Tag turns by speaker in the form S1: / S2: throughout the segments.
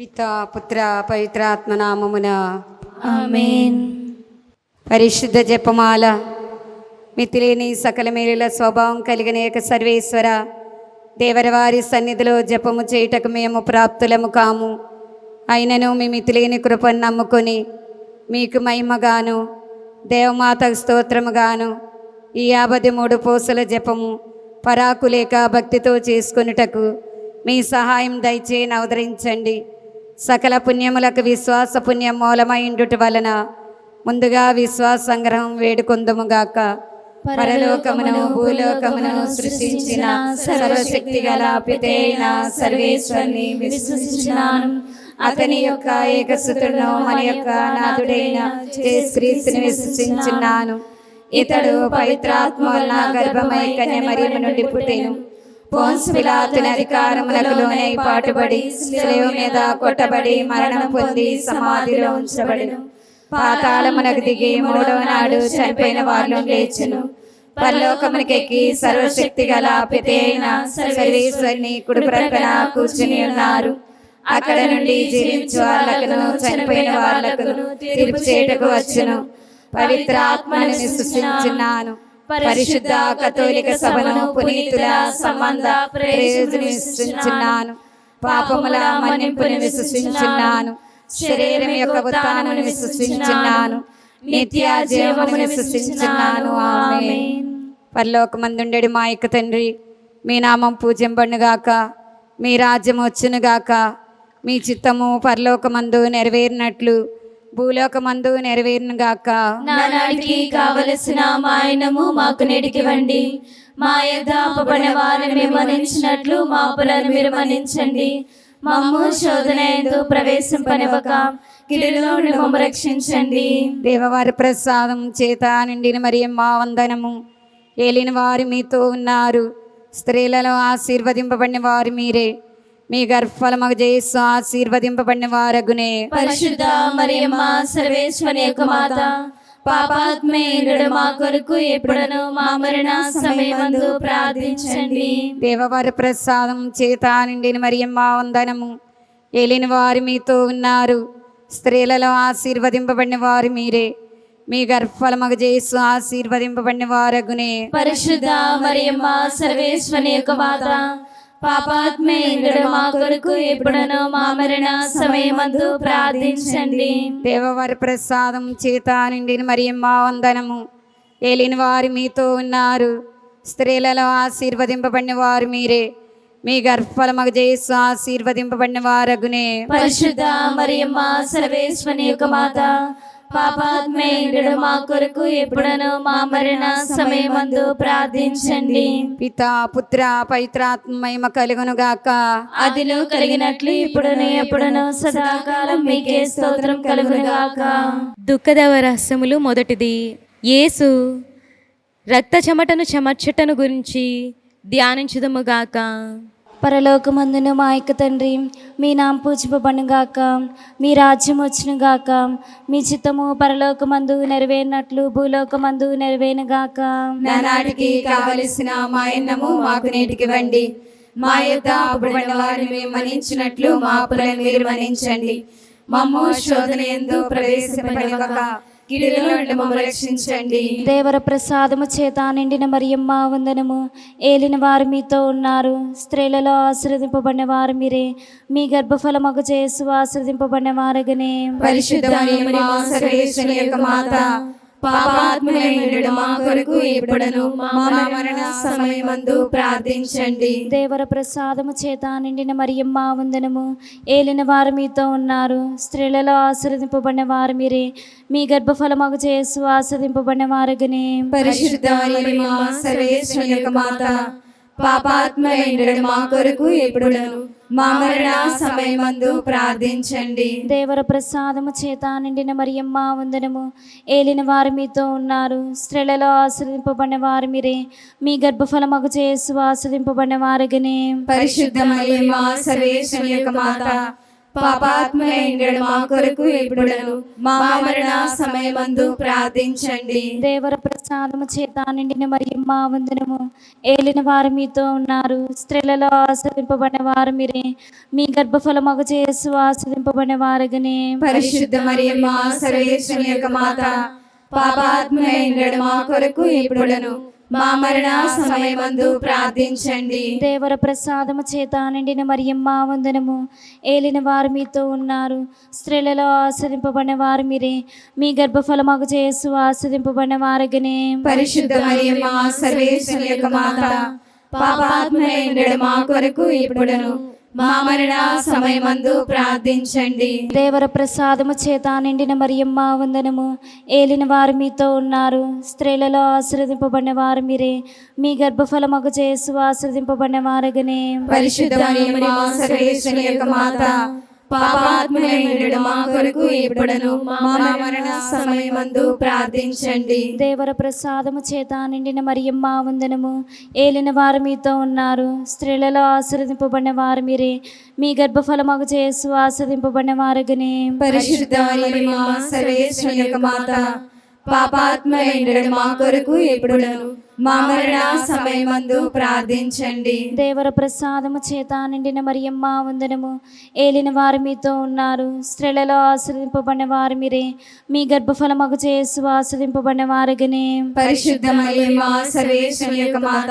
S1: పితా పుత్ర పవిత్రాత్మ నామమున
S2: ఆమేన్.
S1: పరిశుద్ధ జపమాల. మితిలేని సకల మేలుల స్వభావం కలిగిన ఏక సర్వేశ్వర దేవరవారి సన్నిధిలో జపము చేయుటకు మేము ప్రాప్తులము కాము. అయినను మీ మితిలేని కృపను నమ్ముకొని మీకు మహిమగాను దేవమాతకు స్తోత్రముగాను ఈ 53 పూసల జపము పరాకులేక భక్తితో చేసుకొనుటకు మీ సహాయం దయచేసి అవతరించండి. సకల పుణ్యములకు విశ్వాస పుణ్యం మూలమైండుట వలన ముందుగా విశ్వాస సంగ్రహం వేడుకొందుముగాక. పరలోకమును భూలోకమును సృష్టించిన సర్వశక్తి గల పితైన సర్వేశ్వరుని విశ్వసించున్నాను. అతని యొక్క ఏకసుతుడును మన యొక్క నాథుడైన యేసుక్రీస్తుని విశ్వసించున్నాను. ఇతడు పవిత్రాత్మ వలన గర్భమై కన్య మరియమ్మ నుండి పుట్టెను. పోన్సు పిలాతుని అధికారములకు లోనై పాటుబడి శిలువ మీద కొట్టబడి మరణం పొంది సమాధిలో ఉంచబడెను. పాతాళమునకు దిగి 3వ నాడు చనిపోయిన వారిలో లేచెను. పరలోకమునకెక్కి సర్వశక్తి గల పితైన సర్వేశ్వరుని కుడి ప్రక్కన కూర్చుని ఉన్నారు. అక్కడ నుండి జీవించు వాళ్ళకును చనిపోయిన వాళ్ళకును తీర్పు చేయుటకు వచ్చును. పవిత్ర ఆత్మను విశ్వసించున్నాను. పరిశుద్ధ కథోలిక సభను పునీతుల సంబంధ ప్రయోజనం విశ్వసించున్నాను. పాపముల మన్నింపుని విశ్వసించున్నాను. శరీరం యొక్క ఉత్థానమును విశ్వసించున్నాను. నిత్య జీవమును విశ్వసించున్నాను. ఆమేన్. పరలోకమందుండెడు మా యొక్క తండ్రి, మీ నామం పూజింపబడునుగాక. మీ రాజ్యం వచ్చునుగాక. మీ చిత్తము పరలోకమందు నెరవేరినట్లు భూలోకమందు నెరవేరునుగాక.
S2: నానాటికి కావలసిన మాయనము మాకు నేటికివ్వండి. మా యొద్ద అప్పబడిన వారిని మేము మన్నించినట్లు మా అప్పులను మీరు మన్నించండి. మమ్ము శోధన యందు ప్రవేశింపనివ్వక కీడులో నుండి మమ్ము రక్షించండి.
S1: దేవవారి ప్రసాదం చేత నిండిన మరియమ్మ వందనము. ఏలిన వారు మీతో ఉన్నారు. స్త్రీలలో ఆశీర్వదింపబడిన వారు మీరే. మీ గర్భఫలమగు యేసు ఆశీర్వదింపబడిన వారగునే.
S2: పరిశుద్ధ మరియమ్మ సర్వేశ్వరి యొక్క మాత, పాపాత్మేయుడు మా కొరకు ఎప్పుడను మా మరణ సమయమందు ప్రార్థించండి.
S1: దేవవారి ప్రసాదం చేత నిండిన మరియమ్మ వందనము. ఏలిన వారు మీతో ఉన్నారు. స్త్రీలలో ఆశీర్వదింపబడిన వారు మీరే. మీ గర్భఫలమగు యేసు ఆశీర్వదింపబడిన వారగునే.
S2: పరిశుద్ధ మరియమ్మ సర్వేశ్వరి యొక్క మాత, పాపాత్మేయుడు మా కొరకు ఎప్పుడను మా మరణ సమయమందు ప్రార్థించండి.
S1: దేవవారి ప్రసాదం చేత నిండిన మరియమ్మ వందనము. ఏలిన వారు మీతో ఉన్నారు. స్త్రీలలో ఆశీర్వదింపబడిన వారు మీరే. మీ గర్భఫలమగు యేసు ఆశీర్వదింపబడిన వారగునే.
S2: పరిశుద్ధ మరియమ్మ సర్వేశ్వరి యొక్క మాత, పాపాత్మేయుడు మా కొరకు ఎప్పుడను మా మరణ సమయమందు ప్రార్థించండి.
S1: పితా పుత్ర పవిత్రాత్మ మహిమ కలుగునుగాక.
S2: అదిలో కలిగినట్లు ఇప్పుడును ఎప్పుడును సదాకాలం మీకే స్తోత్రం కలుగునుగాక.
S3: దుఃఖదవ రహస్యములు. మొదటిది, యేసు రక్త చెమటను చెమర్చటను గురించి ధ్యానించుదముగాక.
S4: పరలోకమందున మా యొక్క తండ్రి, మీ నామం పూజింపబడునుగాక. మీ రాజ్యం వచ్చునుగాక. మీ చిత్తము పరలోకమందు నెరవేరినట్లు భూలోకమందు నెరవేరునుగాక.
S1: నానాటికి కావలసిన మా అన్నము మాకు నేటికివ్వండి. మా యొద్ద అప్పుబడిన వారిని మేము మన్నించినట్లు మా అప్పులను మీరు మన్నించండి. మమ్ము శోధన యందు ప్రవేశింపనివ్వక కీడులో నుండి మమ్ము రక్షించండి.
S4: దేవర ప్రసాదము చేత నిండిన మరియమ్మ వందనము. ఏలిన వారు మీతో ఉన్నారు. స్త్రీలలో ఆశీర్వదింపబడిన వారు మీరే. మీ గర్భఫలమగు యేసు ఆశీర్వదింపబడిన వారగనే.
S1: పరిశుద్ధ మరియమ్మ సర్వేశ్వరి యొక్క మాత, పాపాత్ములైన మా కొరకు ఎప్పుడను మా మరణ సమయమందు ప్రార్థించండి.
S4: దేవర ప్రసాదము చేత నిండిన మరియమ్మ వందనము. ఏలిన వారు మీతో ఉన్నారు. స్త్రీలలో ఆశీర్వదింపబడిన వారు మీరే. మీ గర్భఫలమగు యేసు ఆశీర్వదింపబడిన వారగనే.
S1: పరిశుద్ధ మరియమ్మ సర్వేశ్వరి యొక్క మాత, పాపాత్ములైన మా కొరకు ఎప్పుడను మా మరణ సమయమందు ప్రార్థించండి.
S4: దేవర ప్రసాదము చేత నిండిన మరియమ్మ వందనము. ఏలిన వారు మీతో ఉన్నారు. స్త్రీలలో ఆశీర్వదింపబడిన వారు మీరే. మీ గర్భఫలమగు యేసు ఆశీర్వదింపబడిన వారగనే.
S1: పరిశుద్ధ మరియమ్మ సర్వేశ్వరి యొక్క మాత, పాపాత్ములైన మా కొరకు ఇప్పుడును మా మరణ సమయమందు ప్రార్థించండి.
S4: దేవర ప్రసాదము చేత నిండిన మరియమ్మ వందనము. ఏలిన వారు మీతో ఉన్నారు, స్త్రీలలో ఆశీర్వదింపబడిన వారు మీరే. మీ గర్భఫలమగు యేసు ఆశీర్వదింపబడిన వారుగనే.
S1: పరిశుద్ధ మరియమ్మ సర్వేశ్వరుని యొక్క మాత, పాపాత్ములైన మా కొరకు ఇప్పుడును మా మరణ సమయమందు ప్రార్థించండి.
S4: దేవర ప్రసాదము చేత నిండిన మరియమ్మ వందనము. ఏలిన వారు మీతో ఉన్నారు, స్త్రీలలో ఆశీర్వదింపబడిన వారు మీరే. మీ గర్భఫలమగు యేసు ఆశీర్వదింపబడిన వారుగనే.
S1: పరిశుద్ధ మరియమ్మ సర్వేశ్వరుని యొక్క మాత, పాపాత్ములైన మా కొరకు ఇప్పుడును మా మరణ సమయమందు ప్రార్థించండి.
S4: దేవర ప్రసాదము చేత నిండిన మరియమ్మ వందనము. ఏలిన వారు మీతో ఉన్నారు, స్త్రీలలో ఆశీర్వదింపబడిన వారు మీరే. మీ గర్భఫలమగు యేసు ఆశీర్వదింపబడిన వారుగనే.
S1: పరిశుద్ధ మరియమ్మ సర్వేశ్వరుని యొక్క మాత, పాపాత్ములైన మా కొరకు ఇప్పుడును మా మరణ సమయమందు ప్రార్థించండి.
S4: దేవర ప్రసాదము చేత నిండిన మరియమ్మ వందనము. ఏలిన వారు మీతో ఉన్నారు, స్త్రీలలో ఆశీర్వదింపబడిన వారు మీరే. మీ గర్భఫలమగు యేసు ఆశీర్వదింపబడిన వారుగనే.
S1: పరిశుద్ధ మరియమ్మ సర్వేశ్వరుని యొక్క మాత, పాపాత్ములైన మా కొరకు ఇప్పుడును మా మరణ సమయమందు ప్రార్థించండి.
S4: దేవర ప్రసాదము చేత నిండిన మరియమ్మ వందనము. ఏలిన వారు మీతో ఉన్నారు, స్త్రీలలో ఆశీర్వదింపబడిన వారు మీరే. మీ గర్భఫలమగు యేసు ఆశీర్వదింపబడిన వారుగనే.
S1: పరిశుద్ధ మరియమ్మ సర్వేశ్వరుని యొక్క మాత,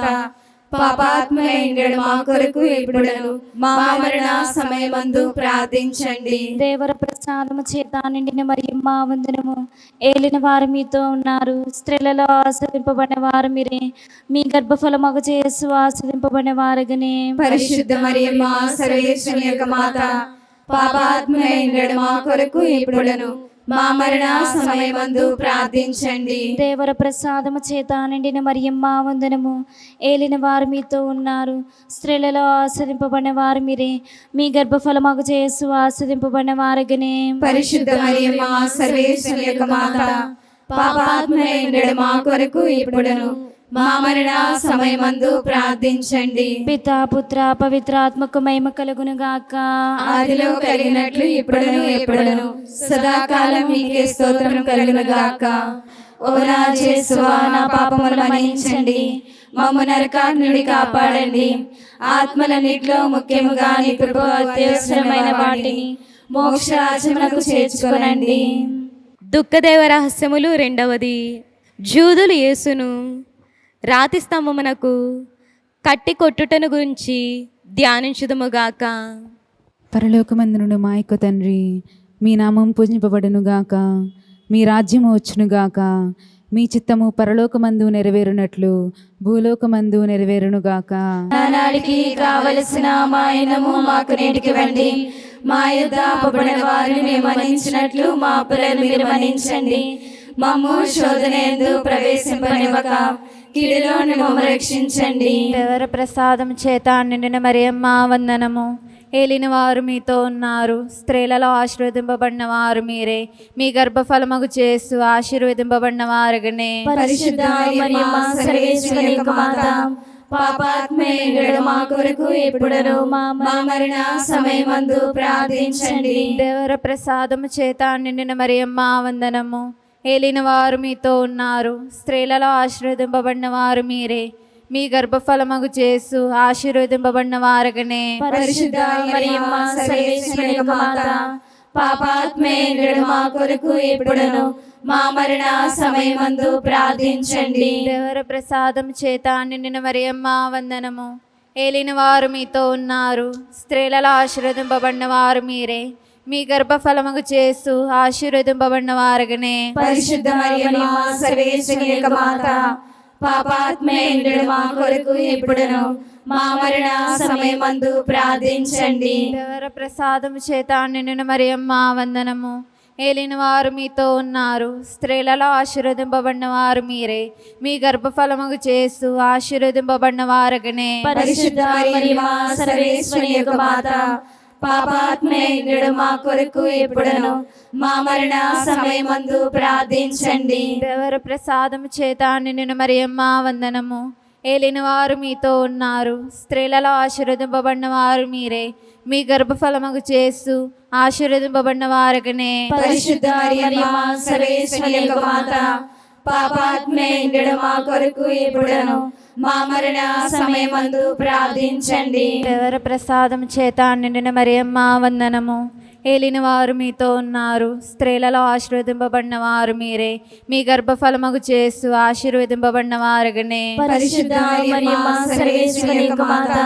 S1: పాపాత్ములైన మా కొరకు ఇప్పుడును మా మరణ సమయమందు ప్రార్థించండి.
S4: దేవర ప్రసాదము చేత నిండిన మరియమ్మ వందనము. ఏలిన వారు మీతో ఉన్నారు, స్త్రీలలో ఆశీర్వదింపబడిన వారు మీరే. మీ గర్భఫలమగు యేసు ఆశీర్వదింపబడిన వారుగనే.
S1: పరిశుద్ధ మరియమ్మ సర్వేశ్వరుని యొక్క మాత, పాపాత్ములైన మా కొరకు ఇప్పుడును మా మరణ సమయమందు ప్రార్థించండి.
S4: దేవర ప్రసాదము చేత నిండిన మరియమ్మ వందనము. ఏలిన వారు మీతో ఉన్నారు, స్త్రీలలో ఆశీర్వదింపబడిన వారు మీరే. మీ గర్భఫలమగు యేసు ఆశీర్వదింపబడిన వారుగనే.
S1: పరిశుద్ధ మరియమ్మ సర్వేశ్వరుని యొక్క మాత, పాపాత్ములైన మా కొరకు ఇప్పుడును మా మరణ సమయమందు ప్రార్థించండి.
S4: పితా పుత్ర పవిత్రాత్మకు మహిమ కలుగును గాక.
S1: ఆదిలో కలిగినట్లు ఇప్పుడును ఎప్పుడును సదాకాలం మీకే స్తోత్రం కలుగును గాక. ఓ నా యేసువా, నా పాపములు మన్నించండి, మమ్ము నరకాగ్ని నుండి కాపాడండి. ఆత్మలన్నిట్లో ముఖ్యముగా నీ కృప అత్యవసరమైన వాటిని మోక్ష రాజ్యమునకు చేర్చుకొనండి.
S3: దుఃఖదేవ రహస్యములు రెండవది. జూదులు యేసును రాతి స్తంభమునకు కట్టి కొట్టుటను గురించి ధ్యానించుదుముగాక.
S5: పరలోకమందునుడు మా యొక్క తండ్రి, మీ నామం పూజింపబడునుగాక. మీ రాజ్యము వచ్చునుగాక. మీ చిత్తము పరలోకమందు నెరవేరునట్లు భూలోకమందు నెరవేరునుగాక.
S1: నానాడికి కావలసిన మా అన్నము మాకు నేటికివ్వండి. మా యొద్ద అప్పుబడిన వారిని మేము మన్నించినట్లు మా అప్పులను మీరు మన్నించండి. మమ్ము శోధనయందు ప్రవేశింపనివ్వక కీడులో మమ్ము రక్షించండి.
S2: దేవర ప్రసాదం చేత నిండిన మరియమ్మ వందనము. ఏలిన వారు మీతో ఉన్నారు, స్త్రీలలో ఆశీర్వదింపబడిన వారు మీరే. మీ గర్భఫలమగు యేసు ఆశీర్వదింపబడిన వారుగనే.
S1: పరిశుద్ధ మరియమ్మ సర్వేశ్వరుని యొక్క మాత, పాపాత్ములైన మా కొరకు ఇప్పుడును మా మరణ సమయమందు ప్రార్థించండి.
S2: దేవర ప్రసాదము చేత నిండిన మరియమ్మ వందనము. ఏలిన వారు మీతో ఉన్నారు, స్త్రీలలో ఆశీర్వదింపబడిన వారు మీరే. మీ గర్భఫలమగు యేసు ఆశీర్వదింపబడిన వారుగనే.
S1: పరిశుద్ధ మరియమ్మ సర్వేశ్వరుని యొక్క మాత, పాపాత్ములైన మా కొరకు ఇప్పుడును మా మరణ సమయమందు ప్రార్థించండి.
S2: దేవర ప్రసాదం చేత నిండిన మరియమ్మ వందనము. ఏలిన వారు మీతో ఉన్నారు, స్త్రీలలో ఆశీర్వదింపబడిన వారు మీరే. మీ గర్భఫలమగు యేసు ఆశీర్వదింపబడిన వారుగనే.
S1: పరిశుద్ధ మరియమ్మ సర్వేశ్వరుని యొక్క మాత, పాపాత్ములైన మా కొరకు ఇప్పుడును మా మరణ సమయమందు ప్రార్థించండి.
S2: దేవర ప్రసాదం చేత నిండిన మరియమ్మ వందనము. ఏలిన వారు మీతో ఉన్నారు, స్త్రీలలో ఆశీర్వదింపబడిన వారు మీరే. మీ గర్భఫలమగు యేసు ఆశీర్వదింపబడిన వారుగనే.
S1: పరిశుద్ధ మరియమ్మ సర్వేశ్వరుని యొక్క మాత, పాపాత్ములైన మా కొరకు ఇప్పుడును మా మరణ సమయమందు ప్రార్థించండి.
S2: దేవర ప్రసాదం చేత నిండిన మరియమ్మ వందనము.
S6: ఏలిన వారు మీతో ఉన్నారు. స్త్రీలలో ఆశీర్వదింపబడిన వారు మీరే. మీ గర్భఫలముకు చేస్తూ ఆశీర్వదింపబడిన వారగనే.
S1: పరిశుద్ధ మరియమ్మ సర్వేశ్వరి యొక్క మాత, పాపాత్మేయుడు మా కొరకు ఇప్పుడును మా మరణ సమయమందు ప్రార్థించండి.
S6: దేవర ప్రసాదం చేత నిండిన మరియమ్మ వందనము. ఏలిన వారు మీతో ఉన్నారు. స్త్రీలలో ఆశీర్వదింపబడిన వారు మీరే. మీ గర్భఫలముకు చేస్తూ ఆశీర్వదింపబడిన వారగనే.
S1: పరిశుద్ధ మరియమ్మ సర్వేశ్వరి యొక్క మాత,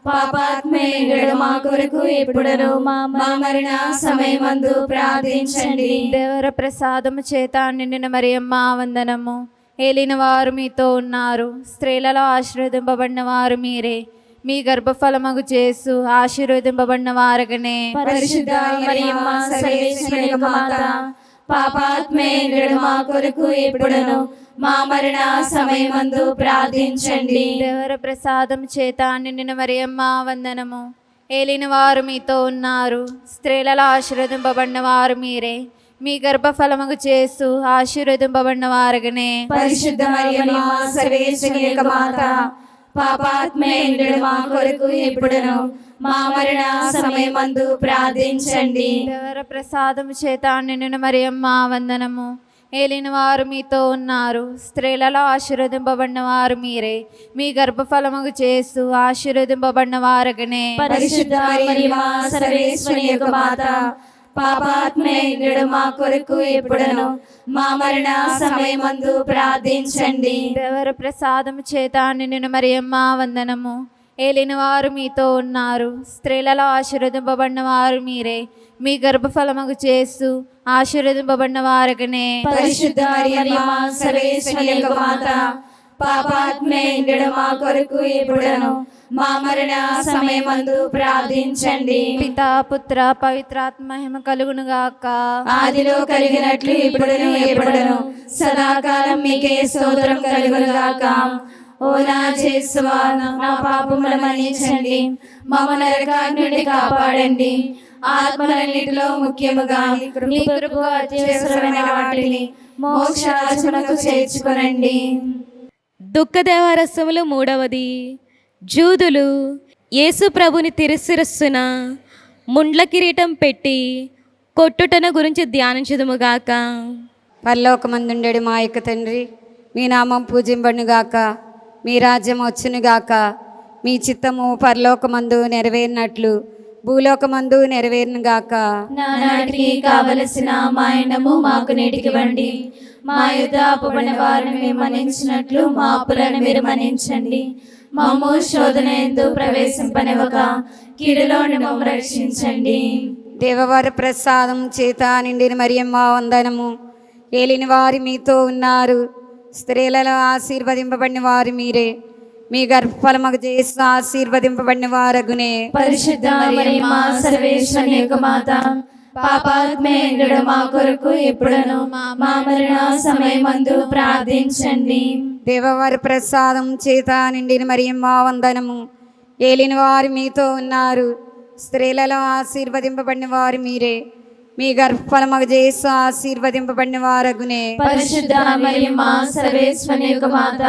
S1: పాపాత్మేయుడు మా కొరకు ఇప్పుడును మా మరణ సమయమందు ప్రార్థించండి.
S6: దేవర ప్రసాదము చేత నిండిన మరియమ్మ వందనము. ఏలిన వారు మీతో ఉన్నారు. స్త్రీలలో ఆశీర్వదింపబడిన వారు మీరే. మీ గర్భఫలముకు చేస్తూ ఆశీర్వదింపబడిన వారగనే.
S1: పరిశుద్ధ మరియమ్మ సర్వేశ్వరి యొక్క మాత, పాపాత్మేయుడు మా కొరకు ఇప్పుడును మా మరణ సమయమందు ప్రార్థించండి.
S6: దేవర ప్రసాదం చేత నిండిన మరియమ్మ వందనము. ఏలిన వారు మీతో ఉన్నారు. స్త్రీలలో ఆశీర్వదింపబడిన వారు మీరే. మీ గర్భఫలముకు చేస్తూ ఆశీర్వదింపబడిన వారగనే.
S1: పరిశుద్ధ మరియమ్మ సర్వేశ్వరి యొక్క మాత, పాపాత్మేయుడు మా కొరకు ఇప్పుడును మా మరణ సమయమందు ప్రార్థించండి.
S6: దేవర ప్రసాదం చేత నిండిన మరియమ్మ వందనము. ఏలిన వారు మీతో ఉన్నారు. స్త్రీలలో ఆశీర్వదింపబడిన వారు మీరే. మీ గర్భఫలముకు చేస్తూ ఆశీర్వదింపబడిన వారగనే.
S1: పరిశుద్ధ మరియమ్మ సర్వేశ్వరి యొక్క మాత, పాపాత్మేయుడు మా కొరకు ఇప్పుడును మా మరణ సమయమందు ప్రార్థించండి.
S6: దేవర ప్రసాదం చేత నిండిన మరియమ్మ వందనము. ఏలిన వారు మీతో ఉన్నారు. స్త్రీలలో ఆశీర్వదింపబడిన వారు మీరే. మీ గర్భఫలముకు చేస్తూ ఆశీర్వదింపబడిన వారగనే.
S1: పరిశుద్ధ మరియమ్మ సర్వేశ్వరి యొక్క మాత, పాపాత్మేయుడు మా కొరకు ఇప్పుడును మా మరణ సమయమందు ప్రార్థించండి.
S6: పితా పుత్ర పవిత్రాత్మ మహిమ కలుగును గాక.
S1: ఆదిలో కలిగినట్లు ఇప్పుడును ఎప్పుడును సదాకాలం మీకే స్తోత్రం కలుగును గాక. ఓ నా యేసువా, నా పాపములు మన్నించండి, మమ్మ నరకాగ్ని నుండి కాపాడండి. ఆత్మలన్నిటిలో ముఖ్యముగా మీ కృపకు అత్యవసరమైన వాటిని మోక్షరాజ్యమునకు చేర్చుకొనండి.
S3: దుఃఖదేవరసములు 3వది. జూదులు యేసు ప్రభుని తిరస్కరిస్తున్న ముండ్ల కిరీటం పెట్టి కొట్టుటను గురించి ధ్యానించుదుముగాక.
S1: పరలోకమందుండెడు మా యొక్క తండ్రి, మీ నామం పూజింపడునుగాక, మీ రాజ్యం వచ్చునుగాక, మీ చిత్తము పరలోకమందు నెరవేరినట్లు భూలోకమందు నెరవేరునుగాక.
S2: నానాటికి కావలసిన మా అన్నము మాకు నేటికివ్వండి. మా యుద్ధ అప్పుబడిన వారిని మేము మన్నించినట్లు మా అప్పులను మీరు మన్నించండి. మమ్ము శోధన యందు ప్రవేశింపనివ్వక కీడులో నుండి మమ్ము రక్షించండి.
S1: దేవవారి ప్రసాదం చేత నిండిన మరియమ్మ వందనము. ఏలిన వారి మీతో ఉన్నారు. స్త్రీలలో ఆశీర్వదింపబడిన వారు మీరే. మీ గర్భఫలముకు చేసి ఆశీర్వదింపబడిన వారగునే.
S2: పరిశుద్ధ మరియమ్మ సర్వేశ్వరి యొక్క మాత, పాపాత్మేయుడు మా కొరకు ఎప్పుడును మా మరణ సమయమందు ప్రార్థించండి.
S1: దేవవారి ప్రసాదం చేత నిండిన మరియమ్మ వందనము. ఏలిన వారు మీతో ఉన్నారు. స్త్రీలలో ఆశీర్వదింపబడిన వారు మీరే. మీ గర్భఫలముకు చేసి ఆశీర్వదింపబడిన వారగునే.
S2: పరిశుద్ధ మరియమ్మ సర్వేశ్వరి యొక్క మాత,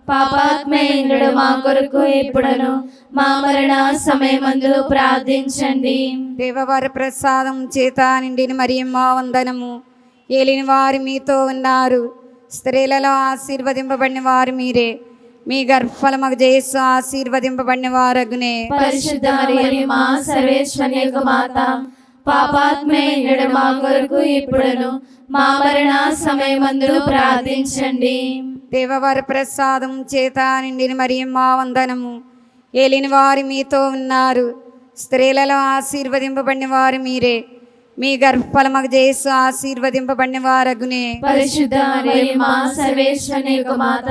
S2: పాపాత్మేయుడు మా కొరకు ఎప్పుడును మా మరణ సమయమందు ప్రార్థించండి.
S1: దేవవారి ప్రసాదం చేత నిండిన మరియమ్మ వందనము. ఏలిన వారు మీతో ఉన్నారు. స్త్రీలలో ఆశీర్వదింపబడిన వారు మీరే. మీ గర్భఫలముకు చేసి ఆశీర్వదింపబడిన వారగునే.
S2: పరిశుద్ధ మరియమ్మ సర్వేశ్వరి యొక్క మాత, పాపాత్మేయుడు మా కొరకు ఇప్పుడును మా మరణ సమయమందు ప్రార్థించండి.
S1: దేవవారి ప్రసాదం చేత నిండిన మరియమ్మ వందనము. ఏలిన వారు మీతో ఉన్నారు. స్త్రీలలో ఆశీర్వదింపబడిన వారు మీరే. మీ గర్భఫలముకు చేసి ఆశీర్వదింపబడిన వారగునే.
S2: పరిశుద్ధ మరియమ్మ సర్వేశ్వరి యొక్క మాత,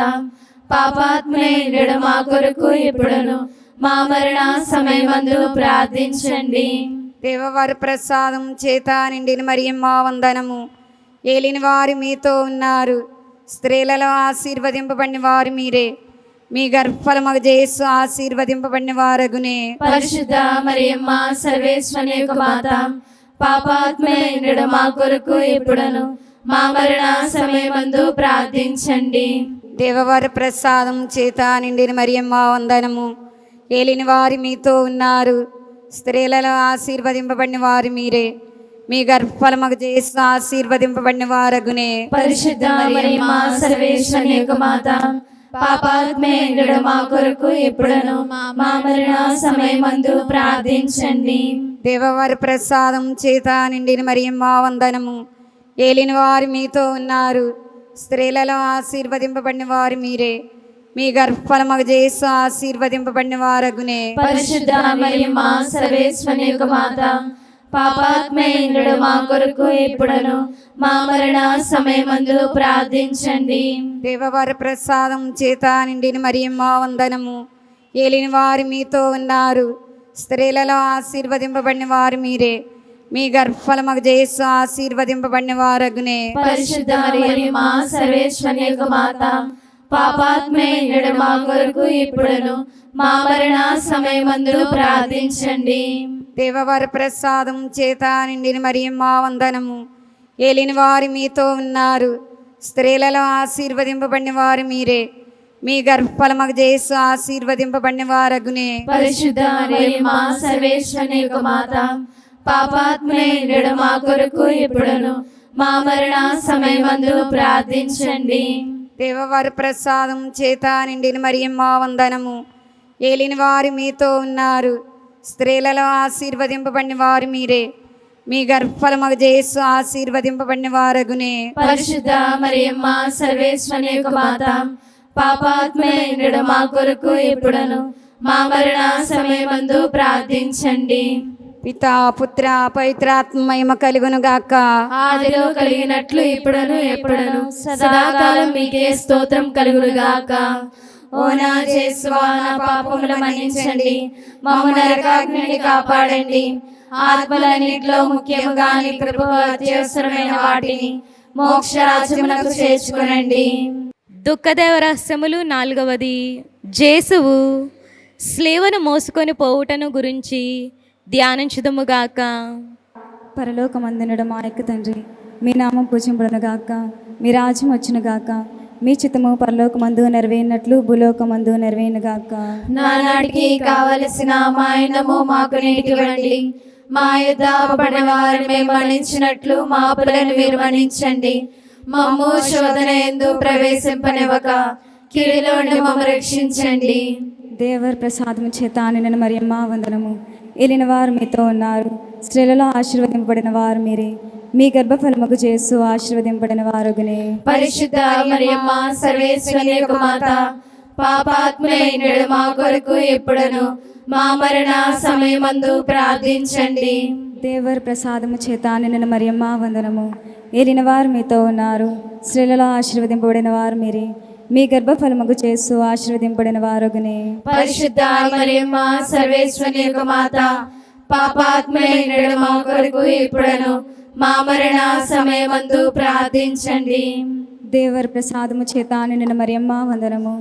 S2: పాపాత్మేయుడు మా కొరకు ఇప్పుడును మా మరణ సమయమందు ప్రార్థించండి.
S1: దేవవారి ప్రసాదం చేత నిండిన మరియమ్మ వందనము. ఏలిన వారు మీతో ఉన్నారు. స్త్రీలలో ఆశీర్వదింపబడిన వారు మీరే. మీ గర్భఫలముకు చేసి ఆశీర్వదింపబడిన వారగునే.
S2: పరిశుద్ధ మరియమ్మ సర్వేశ్వరి యొక్క మాత, పాపాత్మేయుడు మా కొరకు ఇప్పుడును మా మరణ సమయమందు ప్రార్థించండి.
S1: దేవవర ప్రసాదం చేత నిండిన మరియమ్మ వందనము. ఏలిన వారు మీతో ఉన్నారు, స్త్రీలలో ఆశీర్వదింపబడిన వారు మీరే. మీ గర్భఫలమగు చేసి ఆశీర్వదింపబడిన వారగునే.
S2: పరిశుద్ధ మరియమ్మ సర్వేశ్వరుని యొక్క మాత, పాపాత్మేయుడు మా కొరకు ఎప్పుడును మా మరణ సమయమందు ప్రార్థించండి.
S1: దేవవర ప్రసాదం చేత నిండిన మరియమ్మ వందనము. ఏలిన వారు మీతో ఉన్నారు, స్త్రీలలో ఆశీర్వదింపబడిన వారు మీరే. మీ గర్భఫలమగు చేసి ఆశీర్వదింపబడిన వారగునే.
S2: పరిశుద్ధ మరియమ్మ సర్వేశ్వరుని యొక్క మాత, పాపాత్మేయుడు మా కొరకు ఎప్పుడును మా మరణ సమయమందు ప్రార్థించండి.
S1: దేవవర ప్రసాదం చేత నిండిన మరియమ్మ వందనము. ఏలిన వారు మీతో ఉన్నారు, స్త్రీలలో ఆశీర్వదింపబడిన వారు మీరే. మీ గర్భఫలమగు చేసి ఆశీర్వదింపబడిన వారగునే.
S2: పరిశుద్ధ మరియమ్మ సర్వేశ్వరుని యొక్క మాత, పాపాత్మేయుడు మా కొరకు ఎప్పుడును మా మరణ సమయమందు ప్రార్థించండి.
S1: దేవవర ప్రసాదం చేత నిండిన మరియమ్మ వందనము. ఏలిన వారు మీతో ఉన్నారు, స్త్రీలలో ఆశీర్వదింపబడిన వారు మీరే. మీ గర్భఫలమగు చేసి ఆశీర్వదింపబడిన వారగునే.
S2: పరిశుద్ధ మరియమ్మ సర్వేశ్వరుని యొక్క మాత, పాపాత్మేయుడు మా కొరకు ఎప్పుడును మా మరణ సమయమందు ప్రార్థించండి.
S1: దేవవర ప్రసాదం చేత నిండిన మరియమ్మ వందనము. ఏలిన వారు మీతో ఉన్నారు, స్త్రీలలో ఆశీర్వదింపబడిన వారు మీరే. మీ గర్భఫలమగు చేసి ఆశీర్వదింపబడిన వారగునే.
S2: పరిశుద్ధ మరియమ్మ సర్వేశ్వరుని యొక్క మాత, పాపాత్మేయుడు మా కొరకు ఎప్పుడును మా మరణ సమయమందు ప్రార్థించండి.
S1: పితా పుత్ర పవిత్రాత్మ మహిమ కలుగును గాక.
S2: ఆదిలో కలిగినట్లు ఇప్పుడును ఎప్పుడును సదాకాలం మీకే స్తోత్రం కలుగును గాక. ఓ నా యేసువా, నా పాపములు మన్నించండి, మమ్ము నరకాగ్ని నుండి కాపాడండి. ఆత్మలన్నిటిలో ముఖ్యముగా నీ కృపకు అత్యవసరమైన వాటిని మోక్ష రాజ్యమునకు చేర్చుకొనండి.
S3: దుఃఖదేవ రహస్యములు 4వది. జేసువు స్లేవను మోసుకొని పోవుటను గురించి ధ్యానించుదుముగాక.
S7: పరలోకమందునుడు మా యొక్క తండ్రి, మీ నామం పూజింపబడునుగాక, మీ రాజ్యం వచ్చునుగాక, మీ చిత్తము పరలోకమందు నెరవేరినట్లు భూలోకమందు నెరవేరునుగాక.
S2: నానాటికి కావలసిన మా అన్నము మాకు నేటికివ్వండి. మా యొద్ద అప్పుబడిన వారిని మేము మన్నించినట్లు మా అప్పులను మీరు మన్నించండి. మమ్ము శోధన యందు ప్రవేశింపనివ్వక కీడులో నుండి మమ్ము రక్షించండి.
S7: దేవర్ ప్రసాదము చేత నిన్న మరియమ్మ వందనము. ఏలిన వారు మీతో ఉన్నారు, స్త్రీలలో ఆశీర్వదింపబడిన వారు మీరే. మీ గర్భఫలముకు చేసు ఆశీర్వదింపబడిన వారుగునే.
S2: పరిశుద్ధ మరియమ్మ సర్వేశ్వరుని యొక్క మాత, పాపాత్ములైనడు మా కొరకు ఎప్పుడును మా మరణ సమయమందు ప్రార్థించండి.
S7: దేవర్ ప్రసాదము చేత నిన్న మరియమ్మ వందనము. ఏలిన వారు మీతో ఉన్నారు, స్త్రీలలో ఆశీర్వదింపబడిన వారు మీరే. మీ గర్భఫలముకు చేసు ఆశీర్వదింపబడిన వారుగునే.
S2: పరిశుద్ధ మరియమ్మ సర్వేశ్వరుని యొక్క మాత, పాపాత్ములైనడు మా కొరకు ఎప్పుడును మా మరణ సమయమందు ప్రార్థించండి.
S7: దేవర్ ప్రసాదము చేత నిన్న మరియమ్మ వందనము.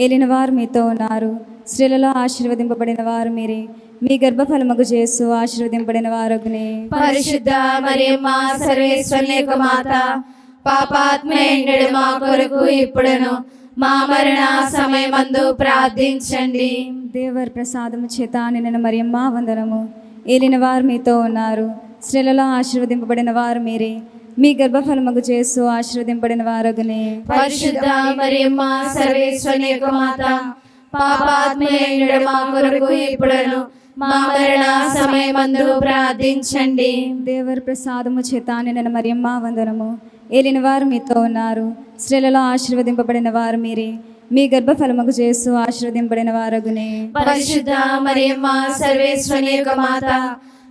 S7: ఏలిన వారు మీతో ఉన్నారు, స్త్రీలలో ఆశీర్వదింపబడిన వారు మీరే. మీ గర్భఫలముకు చేసు ఆశీర్వదింపబడిన వారుగునే.
S2: పరిశుద్ధ మరియమ్మ సర్వేశ్వరుని యొక్క మాత, పాపాత్ములైనడు మా కొరకు ఎప్పుడును మా మరణ సమయమందు ప్రార్థించండి.
S7: దేవర్ ప్రసాదము చేత నిన్న మరియమ్మ వందనము. ఏలిన వారు మీతో ఉన్నారు, స్త్రీలలో ఆశీర్వదింపబడిన వారు మీరే. మీ గర్భఫలముకు చేసు ఆశీర్వదింపబడిన వారగునే.
S2: పరిశుద్ధ మరియమ్మ సర్వేశ్వరుని యొక్క మాత, పాపాత్ములైనడు మా కొరకు ఎప్పుడును మా మరణ సమయమందు ప్రార్థించండి.
S7: దేవర్ ప్రసాదము చేత నిన్న మరియమ్మ వందనము. ఏలిన వారు మీతో ఉన్నారు, స్త్రీలలో ఆశీర్వదింపబడిన వారు మీరే. మీ గర్భఫలముకు చేసు ఆశీర్వదింపబడిన వారగునే.
S2: పరిశుద్ధ మరియమ్మ సర్వేశ్వరుని యొక్క మాత,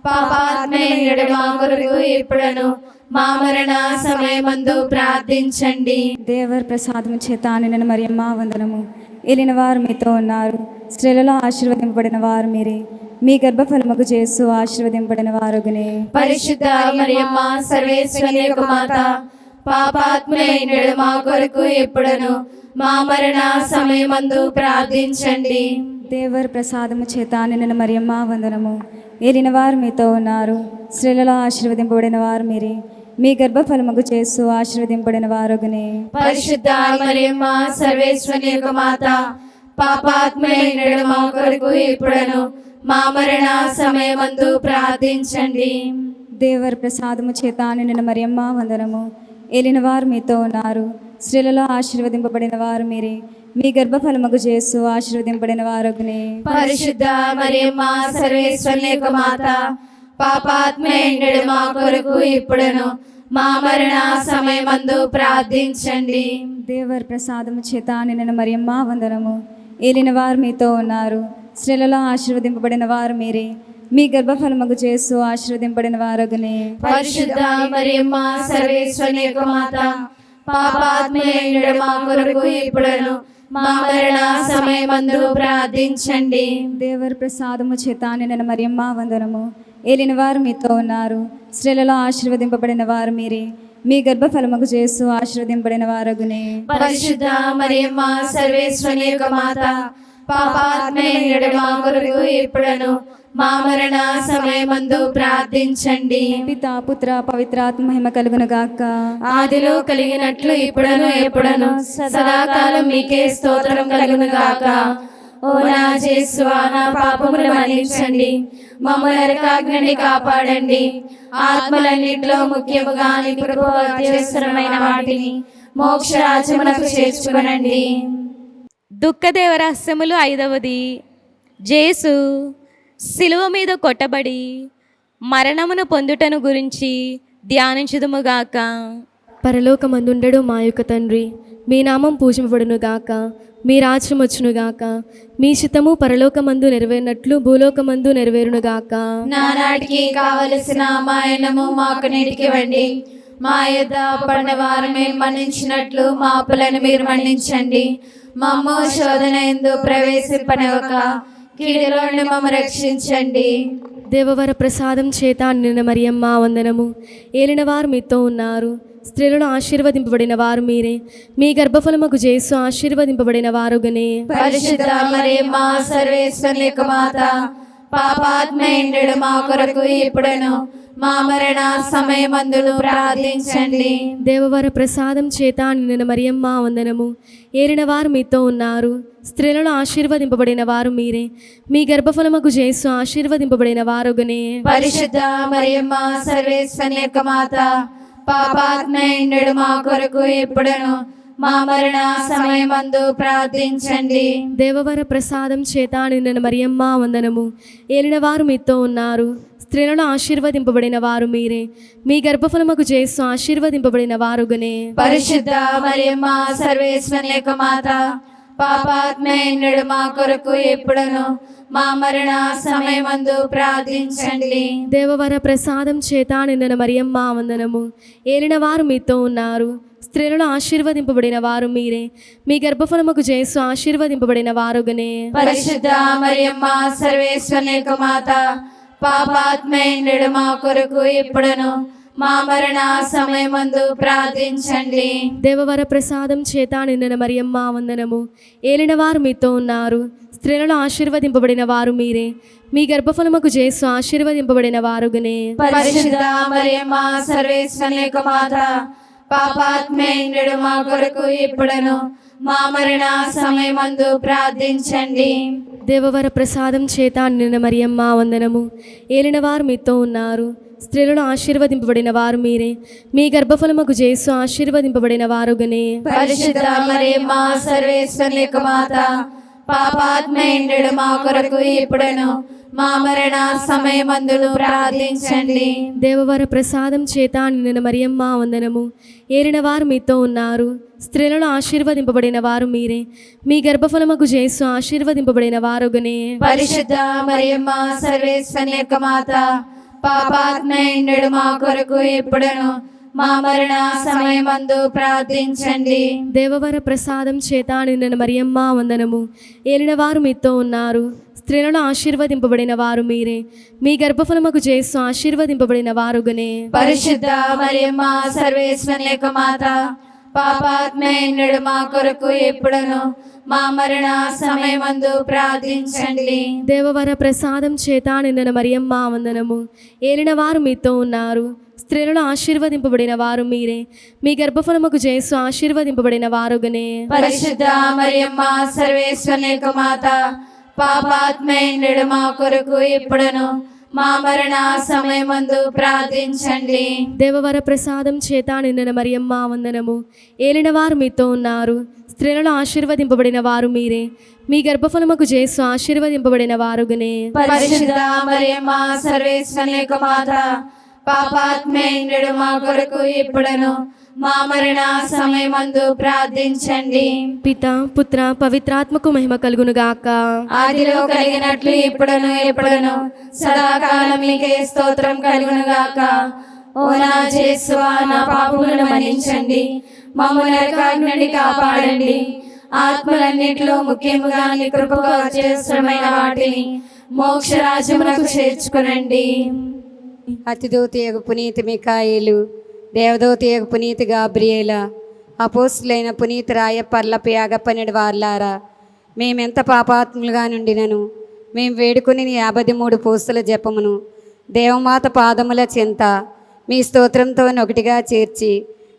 S2: పాపాత్ములైనడు మా కొరకు ఎప్పుడును మా మరణ సమయమందు ప్రార్థించండి.
S7: దేవర్ ప్రసాదము చేత నిన్న మరియమ్మ వందనము. ఏలిన వారు మీతో ఉన్నారు, స్త్రీలలో ఆశీర్వదింపబడిన వారు మీరే. మీ గర్భఫలముకు చేసు ఆశీర్వదింపబడిన వారుగునే.
S2: పరిశుద్ధ మరియమ్మ సర్వేశ్వరుని యొక్క మాత, పాపాత్ములైనడు మా కొరకు ఎప్పుడును మా మరణ సమయమందు ప్రార్థించండి.
S7: దేవర్ ప్రసాదము చేత నిన్న మరియమ్మ వందనము. ఏలిన వారు మీతో ఉన్నారు, స్త్రీలలో ఆశీర్వదింపబడిన వారు మీరే. మీ గర్భఫలముకు చేస్తూ ఆశీర్వదింపబడిన వారగునే.
S2: పరిశుద్ధ మరియమ్మ సర్వేశ్వరి యొక్క మాత, పాపాత్ములైన మా కొరకు ఇప్పుడును మా మరణ సమయమందు ప్రార్థించండి.
S7: దేవర ప్రసాదము చేత నిండిన మరియమ్మ వందనము. ఏలిన వారు మీతో ఉన్నారు, స్త్రీలలో ఆశీర్వదింపబడిన వారు మీరే. మీ గర్భఫలముకు చేస్తూ ఆశీర్వదింపబడిన వారగునే.
S2: పరిశుద్ధ మరియమ్మ సర్వేశ్వరి యొక్క మాత, పాపాత్ములైన మా కొరకు ఇప్పుడును మా మరణ సమయమందు ప్రార్థించండి.
S7: దేవర ప్రసాదము చేత నిండిన మరియమ్మ వందనము. ఏలిన వారు మీతో ఉన్నారు, స్త్రీలలో ఆశీర్వదింపబడిన వారు మీరే. మీ గర్భఫలముకు చేస్తూ ఆశీర్వదింపబడిన వారగునే.
S2: పరిశుద్ధ మరియమ్మ సర్వేశ్వరి యొక్క మాత, పాపాత్ములైన మా కొరకు ఇప్పుడును మా మరణ సమయమందు ప్రార్థించండి.
S7: దేవర ప్రసాదము చేత నిండిన మరియమ్మ వందనము. ఏలిన వారు మీతో ఉన్నారు, స్త్రీలలో ఆశీర్వదింపబడిన వారు మీరే. మీ గర్భఫలముకు చేస్తూ ఆశీర్వదింపబడిన వారగునే.
S2: పరిశుద్ధ మరియమ్మ సర్వేశ్వరి యొక్క మాత, పాపాత్ములైన మా కొరకు ఇప్పుడును మా మరణ సమయమందు ప్రార్థించండి.
S7: పితా పుత్ర పవిత్రాత్మ మహిమ కలుగును గాక.
S2: ఆదిలో కలిగినట్లు ఇప్పుడును ఎప్పుడును సదాకాలం మీకే స్తోత్రం కలుగును గాక. ఓ నా యేసువా, నా పాపములు మన్నించండి, మమ్మల్ని నరకాగ్ని కాపాడండి, ఆత్మలన్నిటిలో ముఖ్యముగా నీ కృప అత్యవసరమైన వాటిని మోక్ష రాజ్యమునకు చేర్చుకొనండి.
S3: దుఃఖదేవ రహస్యములు 5వది. జేసు శిలువ మీద కొట్టబడి మరణమును పొందుటను గురించి ధ్యానించుదుముగాక.
S8: పరలోకమందుండడు మా యొక్క తండ్రి, మీ నామం పూజింపబడునుగాక, మీ రాజ్యం వచ్చునుగాక, మీ చిత్తము పరలోకమందు నెరవేరినట్లు భూలోకమందు నెరవేరునుగాక.
S2: నానాటికి కావలసిన మా అన్నము మాకు నేటికి ఇవ్వండి. మా యొద్ద పడిన వారు మేము మన్నించినట్లు మా అప్పులను మీరు మన్నించండి. మమ్ము శోధన యందు ప్రవేశింపనివ్వక కీడులో నుండి మమ్ము రక్షించండి.
S8: దేవవర ప్రసాదం చేత నిన్న మరియమ్మ వందనము. ఏలినవారు మీతో ఉన్నారు, స్త్రీలను ఆశీర్వదింపబడిన వారు మీరే. మీ గర్భఫలముకు జేసు ఆశీర్వదింపబడిన వారుగనే.
S2: పరిశుద్ధ మరియమ్మ సర్వేశ్వరి యొక్క మాత, పాపాత్ములైన మా కొరకు ఇప్పుడును మా మరణ సమయమందును ప్రార్థించండి.
S8: దేవవర ప్రసాదం చేత నిన్న మరియమ్మ వందనము. ఏలినవారు మీతో ఉన్నారు, స్త్రీలను ఆశీర్వదింపబడిన వారు మీరే. మీ గర్భఫలముకు జేసు ఆశీర్వదింపబడిన వారుగనే.
S2: పరిశుద్ధ మరియమ్మ సర్వేశ్వరి యొక్క మాత, పాపాత్ములైన మా కొరకు ఇప్పుడును మా మరణ సమయమందు ప్రార్థించండి.
S8: దేవవర ప్రసాదం చేత నిన్న మరియమ్మ వందనము. ఏలినవారు మీతో ఉన్నారు, స్త్రీలను ఆశీర్వదింపబడిన వారు మీరే. మీ గర్భఫలముకు జేసు ఆశీర్వదింపబడిన వారుగనే.
S2: పరిశుద్ధ మరియమ్మ సర్వేశ్వరి యొక్క మాత, పాపాత్ములైన మా కొరకు ఎప్పుడును మా మరణ సమయమందు ప్రార్థించండి.
S8: దేవవర ప్రసాదం చేత నిన్న మరియమ్మ వందనము. ఏలినవారు మీతో ఉన్నారు, స్త్రీలను ఆశీర్వదింపబడిన వారు మీరే. మీ గర్భఫలముకు జేసు ఆశీర్వదింపబడిన వారుగనే.
S2: పరిశుద్ధ మరియమ్మ సర్వేశ్వరి యొక్క మాత, పాపాత్ములైన మా కొరకు ఎప్పుడును మా మరణ సమయమందు ప్రార్థించండి.
S8: దేవవర ప్రసాదం చేత నిన్న మరియమ్మ వందనము. ఏలినవారు మీతో ఉన్నారు, స్త్రీలను ఆశీర్వదింపబడిన వారు మీరే. మీ గర్భఫలముకు జేసు ఆశీర్వదింపబడిన వారుగనే.
S2: పరిశుద్ధ మరియమ్మ సర్వేశ్వరి యొక్క మాత, పాపాత్ములైన మా కొరకు ఎప్పుడును మా మరణ సమయమందు ప్రార్థించండి.
S8: దేవవర ప్రసాదం చేత నిన్న మరియమ్మ వందనము. ఏలినవారు మీతో ఉన్నారు, స్త్రీలను ఆశీర్వదింపబడిన వారు మీరే. మీ గర్భఫలముకు జేసు ఆశీర్వదింపబడిన వారుగనే.
S2: పరిశుద్ధ మరియమ్మ సర్వేశ్వరి యొక్క మాత, పాపాత్ములైన మా కొరకు ఎప్పుడును మా మరణ సమయమందును ప్రార్థించండి.
S8: దేవవర ప్రసాదం చేత నిన్న మరియమ్మ వందనము. ఏలినవారు మీతో ఉన్నారు, స్త్రీలను ఆశీర్వదింపబడిన వారు మీరే. మీ గర్భఫలముకు జేసు ఆశీర్వదింపబడిన వారుగనే.
S2: పరిశుద్ధ మరియమ్మ సర్వేశ్వరి యొక్క మాత, పాపాత్ములైన మా కొరకు ఎప్పుడును మా మరణ సమయమందు ప్రార్థించండి.
S8: దేవవర ప్రసాదం చేత నిన్న మరియమ్మ వందనము. ఏలినవారు మీతో ఉన్నారు, స్త్రీలను ఆశీర్వదింపబడిన వారు మీరే. మీ గర్భఫలముకు జేసు ఆశీర్వదింపబడిన వారుగనే.
S2: పరిశుద్ధ మరియమ్మ సర్వేశ్వరి యొక్క మాత, పాపాత్ములైన మా కొరకు ఎప్పుడును మా మరణ సమయమందు ప్రార్థించండి.
S8: దేవవర ప్రసాదం చేత నిన్న మరియమ్మ వందనము. ఏలినవారు మీతో ఉన్నారు, స్త్రీలలో ఆశీర్వదింపబడిన వారు మీరే, మీ గర్భఫలముకు యేసు ఆశీర్వదింపబడిన వారుగనే.
S1: పరిశుద్ధ మరియమ్మ సర్వేశ్వరుని యొక్క మాత, పాపాత్మయుండు మా కొరకు ఇప్పుడును మా మరణ సమయమందు ప్రార్థించండి.
S8: దేవవర ప్రసాదం చేత నిండిన మరియమ్మ వందనము. ఏలిన వారు మీతో ఉన్నారు, స్త్రీలలో ఆశీర్వదింపబడిన వారు మీరే, మీ గర్భఫలముకు యేసు ఆశీర్వదింపబడిన వారుగనే.
S1: పరిశుద్ధ మరియమ్మ సర్వేశ్వరుని యొక్క మాత, పాపాత్మయుండు మా కొరకు ఇప్పుడును మా మరణ సమయమందు ప్రార్థించండి.
S8: పిత పుత్ర పవిత్రాత్మకు మహిమ కలుగును గాక.
S1: ఆదిలో కలిగినట్లు ఇప్పుడును ఎప్పుడును సదాకాలం మీకే స్తోత్రం కలుగును గాక. ఓ నా యేసువా, నా పాపములను మన్నించండి, మమ్మల్ని నరకాగ్ని నుండి కాపాడండి, ఆత్మలన్నిటిలో ముఖ్యముగా నీ కృపకు అత్యవసరమైన వాటిని మోక్ష రాజ్యమునకు చేర్చుకునండి.
S9: అతిదూతయగు పునీత మికాయేలు, దేవదూతయగు పునీత గాబ్రియేల, అపోస్తులైన పునీత రాయపర్లపై అగపనిడి వార్లారా, మేమెంత పాపాత్ములుగా నుండినను మేము వేడుకుని 53 పూసల జపమును దేవమాత పాదముల చెంత మీ స్తోత్రంతో ఒకటిగా చేర్చి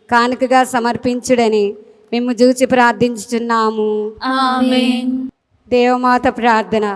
S9: కానుకగా సమర్పించుడని మేము చూచి ప్రార్థించుచున్నాము.
S1: ఆమేన్.
S9: దేవమాత ప్రార్థన.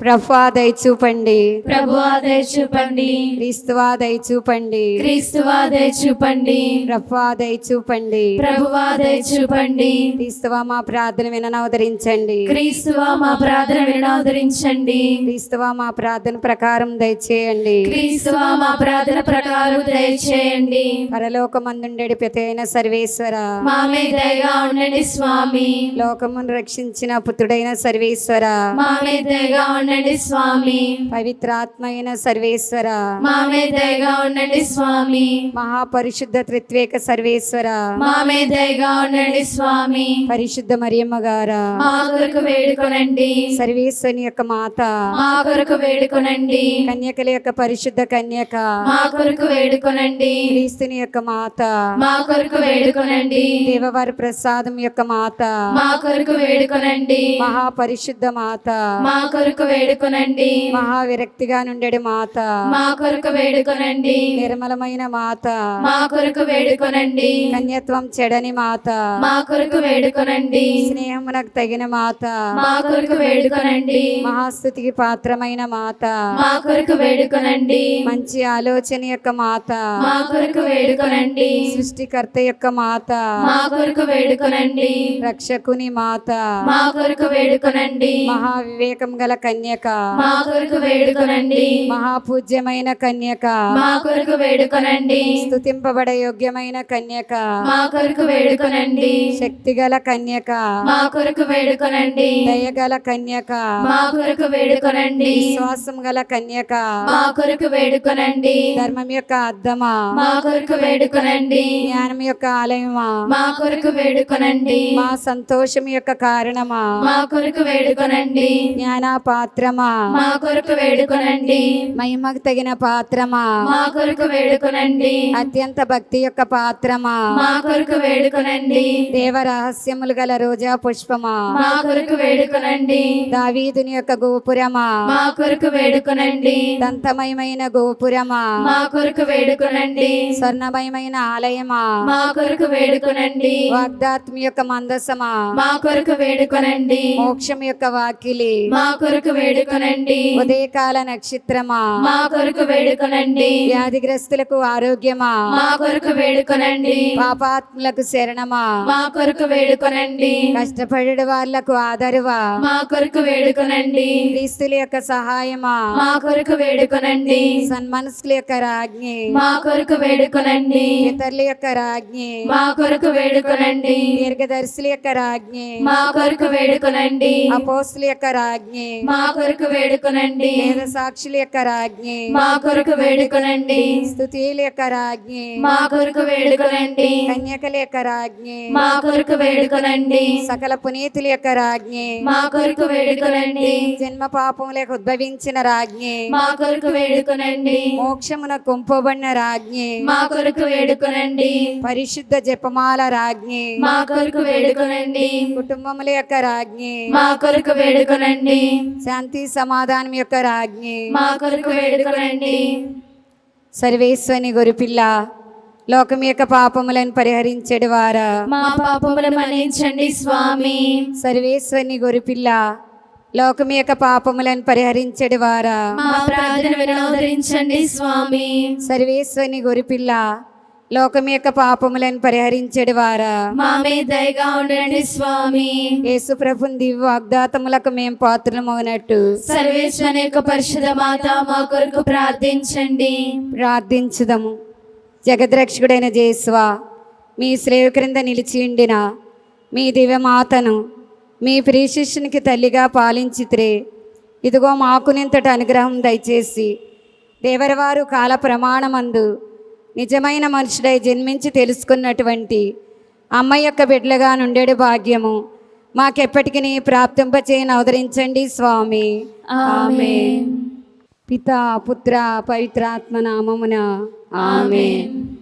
S9: ప్రభువా దయచూపండి,
S1: ప్రభువా దయచూపండి,
S9: క్రీస్తువా దయచూపండి,
S1: క్రీస్తువా దయచూపండి,
S9: ప్రభువా దయచూపండి,
S1: ప్రభువా దయచూపండి,
S9: క్రీస్తువా మా ప్రార్థన విననవదరించండి,
S1: క్రీస్తువా మా ప్రార్థన వినవదరించండి,
S9: క్రీస్తువా మా ప్రార్థన ప్రకారం దయచేయండి,
S1: క్రీస్తువా మా ప్రార్థన ప్రకారం దయచేయండి.
S9: పరలోకమందుండెడి పితైన సర్వేశ్వర,
S1: మా మీద దయగా ఉండండి స్వామి.
S9: లోకమును రక్షించిన పుత్రుడైన సర్వేశ్వర,
S1: మా మీద దయగా ఉండండి స్వామి.
S9: పవిత్రాత్మైన సర్వేశ్వర,
S1: మా మీద దయగా ఉండండి స్వామి.
S9: మహాపరిశుద్ధ త్రిత్వేక సర్వేశ్వర,
S1: మా మీద దయగా ఉండండి స్వామి.
S9: పరిశుద్ధ మరియమ్మ గారా,
S1: మా కొరకు వేడుకొనండి,
S9: సర్వేశ్వరుని యొక్క మాత,
S1: మా కొరకు వేడుకొనండి,
S9: కన్యకల యొక్క పరిశుద్ధ కన్యక,
S1: మా కొరకు వేడుకొనండి,
S9: క్రీస్తుని యొక్క మాత,
S1: మా కొరకు వేడుకొనండి,
S9: దేవవారి ప్రసాదం యొక్క మాత,
S1: మా కొరకు వేడుకొనండి,
S9: మహాపరిశుద్ధ మాత,
S1: మా కొరకు వేడుకొనండి,
S9: మహావిరక్తిగా నుండెడి మాత,
S1: మా కొరకు వేడుకొనండి,
S9: నిర్మలమైన మాత,
S1: మా కొరకు వేడుకొనండి,
S9: కన్యత్వం చెడని మాత,
S1: మా కొరకు వేడుకొనండి,
S9: స్నేహమునకు తగిన మాత,
S1: మా కొరకు వేడుకొనండి,
S9: మహాస్తుతికి పాత్రమైన మాత,
S1: మా కొరకు వేడుకొనండి,
S9: మంచి ఆలోచన యొక్క మాత,
S1: మా కొరకు వేడుకొనండి,
S9: సృష్టికర్త యొక్క మాత,
S1: మా కొరకు వేడుకొనండి,
S9: రక్షకుని మాత,
S1: మా కొరకు వేడుకొనండి,
S9: మహావివేకం గల కన్యక,
S1: మా కొరకు వేడుకొనండి,
S9: మహాపూజ్యమైన కన్యక,
S1: మా కొరకు వేడుకొనండి,
S9: స్తుతింపబడ యోగ్యమైన కన్యక,
S1: మా కొరకు వేడుకొనండి,
S9: శక్తిగల కన్యక,
S1: మా కొరకు వేడుకొనండి,
S9: దయగల కన్యక,
S1: మా కొరకు వేడుకొనండి,
S9: విశ్వాసం గల కన్యక,
S1: మా కొరకు వేడుకొనండి,
S9: ధర్మం యొక్క అద్దమా,
S1: మా కొరకు వేడుకొనండి,
S9: జ్ఞానం యొక్క ఆలయమా,
S1: మా కొరకు వేడుకొనండి,
S9: మా సంతోషం యొక్క కారణమా,
S1: మా కొరకు వేడుకొనండి,
S9: జ్ఞాన పాత్రమా,
S1: మా కొరకు వేడుకొనండి,
S9: మహిమకు తగిన పాత్రమా,
S1: మా కొరకు వేడుకొనండి,
S9: అత్యంత భక్తి యొక్క పాత్రమా,
S1: మా కొరకు వేడుకొనండి,
S9: దేవ రహస్యములు గల రోజా పుష్పమా,
S1: మా కొరకు వేడుకొనండి,
S9: దావీదుని యొక్క గోపురమా,
S1: మా కొరకు వేడుకొనండి,
S9: దంతమయమైన గోపురమా,
S1: మా కొరకు వేడుకొనండి,
S9: స్వర్ణమయమైన ఆలయమా,
S1: మా కొరకు వేడుకొనండి,
S9: వాగ్దాత్మి యొక్క మందసమా,
S1: మా కొరకు వేడుకొనండి,
S9: మోక్షం యొక్క వాకిలి,
S1: మా కొరకు వేడుకొనండి,
S9: ఉదయకాల నక్షత్రమా,
S1: మా కొరకు వేడుకొనండి,
S9: వ్యాధిగ్రస్తులకు ఆరోగ్యమా,
S1: మా కొరకు వేడుకొనండి,
S9: పాపాత్ములకు శరణమా,
S1: మా కొరకు వేడుకొనండి,
S9: కష్టపడే వాళ్లకు ఆదరువా,
S1: మా కొరకు వేడుకొనండి,
S9: క్రీస్తుల యొక్క సహాయమా,
S1: మా కొరకు వేడుకొనండి,
S9: సన్మనస్కుల యొక్క రాజ్ఞి,
S1: మా కొరకు వేడుకొనండి,
S9: ఇతరుల యొక్క రాజ్ఞి,
S1: మా కొరకు వేడుకొనండి,
S9: దీర్ఘదర్శుల యొక్క రాజ్ఞి,
S1: మా కొరకు వేడుకొనండి,
S9: అపోస్తుల యొక్క రాజ్ఞి,
S1: మా కొరకు వేడుకొనండి,
S9: వేద సాక్షుల యొక్క రాజ్ఞి,
S1: మా కొరకు వేడుకొనండి,
S9: స్తుతిల యొక్క రాజ్ఞి,
S1: మా కొరకు వేడుకొనండి,
S9: కన్యకల యొక్క రాజ్ఞి,
S1: మా కొరకు వేడుకొనండి,
S9: సకల పునీతుల యొక్క రాజ్ఞి,
S1: మా కొరకు వేడుకొనండి,
S9: జన్మ పాపములకు ఉద్భవించిన రాజ్ఞి,
S1: మా కొరకు వేడుకొనండి,
S9: మోక్షమున కుంపబడిన రాజ్ఞి,
S1: మా కొరకు వేడుకొనండి,
S9: పరిశుద్ధ జపమాల రాజ్ఞి,
S1: మా కొరకు వేడుకొనండి,
S9: కుటుంబముల యొక్క రాజ్ఞి,
S1: మా కొరకు వేడుకొనండి,
S9: శాంతి సమాధానం యొక్క రాజ్ఞి,
S1: మా కొరకు వేడుకొనండి,
S9: సర్వేశ్వని గొరిపిల్ల లోకం యొక్క పాపములను పరిహరించెడు వారా
S2: మా పాపములు మన్నించండి స్వామి.
S9: సర్వేశ్వని గొరిపిల్ల లోకం యొక్క పాపములను పరిహరించెడు వారా
S2: మా ప్రార్థన వినోదరించండి స్వామి.
S9: సర్వేశ్వని గొరిపిల్ల లోకం యొక్క పాపములను పరిహరించెడు వారా
S2: మా మీద దయగా ఉండండి స్వామి.
S9: యేసు ప్రభుని దివ్య వాగ్దాతములకు మేము పాత్రమవునట్టు
S2: సర్వేశ్వరుని యొక్క పరిశుద్ధ మాత మా కొరకు ప్రార్థించండి.
S9: ప్రార్థించుదము. జగద్రక్షకుడైన జేసువా, మీ శ్రేయ క్రింద నిలిచియుండిన మీ దివ్యమాతను మీ ప్రియశిష్యునికి తల్లిగా పాలించితిరే. ఇదిగో మాకునింతటి అనుగ్రహం దయచేసి దేవరవారు కాల ప్రమాణమందు నిజమైన మనుషుడై జన్మించి తెలుసుకున్నటువంటి అమ్మ యొక్క బిడ్డలుగా నుండేడు భాగ్యము మాకెప్పటికీ ప్రాప్తింపచేయని అవతరించండి స్వామి.
S2: ఆమేన్.
S9: పితా పుత్ర పవిత్రాత్మ నామమున ఆమేన్.